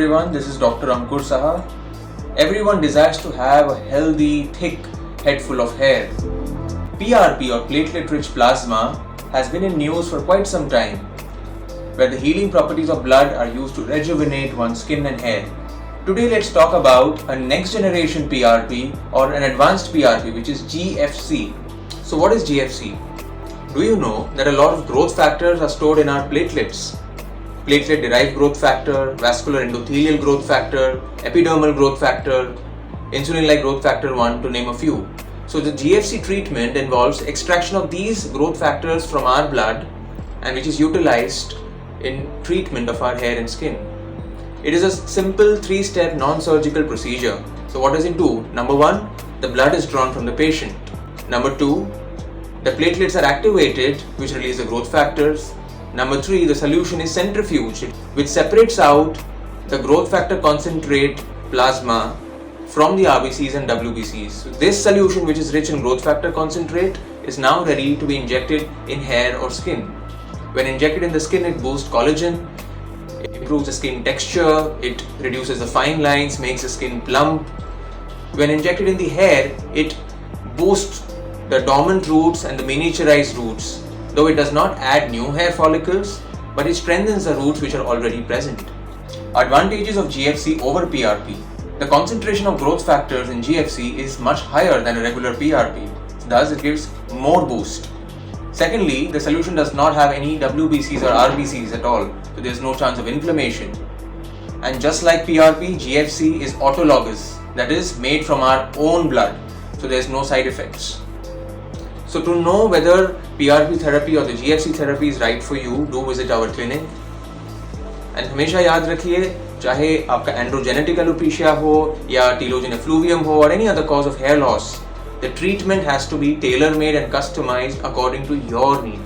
everyone, this is Dr. Ankur Saha. Everyone desires to have a healthy, thick head full of hair. PRP or Platelet Rich Plasma has been in news for quite some time, where the healing properties of blood are used to rejuvenate one's skin and hair. Today let's talk about a next generation PRP or an advanced PRP, which is GFC. So what is GFC? Do you know that a lot of growth factors are stored in our platelets? Platelet-derived Growth Factor, Vascular endothelial Growth Factor, Epidermal Growth Factor, Insulin-like Growth Factor-1, to name a few. So the GFC treatment involves extraction of these growth factors from our blood, and which is utilized in treatment of our hair and skin. It is a simple 3-step non-surgical procedure. So what does it do? Number 1, the blood is drawn from the patient. Number 2, the platelets are activated, which release the growth factors. Number 3, the solution is centrifuged, which separates out the growth factor concentrate plasma from the RBCs and WBCs. So this solution, which is rich in growth factor concentrate, is now ready to be injected in hair or skin. When injected in the skin, it boosts collagen, it improves the skin texture, it reduces the fine lines, makes the skin plump. When injected in the hair, it boosts the dormant roots and the miniaturized roots. Though it does not add new hair follicles, but it strengthens the roots which are already present. Advantages of GFC over PRP. The concentration of growth factors in GFC is much higher than a regular PRP, thus it gives more boost. Secondly, the solution does not have any WBCs or RBCs at all, so there is no chance of inflammation. And just like PRP, GFC is autologous, that is made from our own blood, so there is no side effects. So to know whether PRP therapy or the GFC therapy is right for you, do visit our clinic. And हमेशा याद रखिए, चाहे आपका Androgenic Alopecia हो या telogen effluvium हो or any other cause of hair loss, the treatment has to be tailor-made and customized according to your need.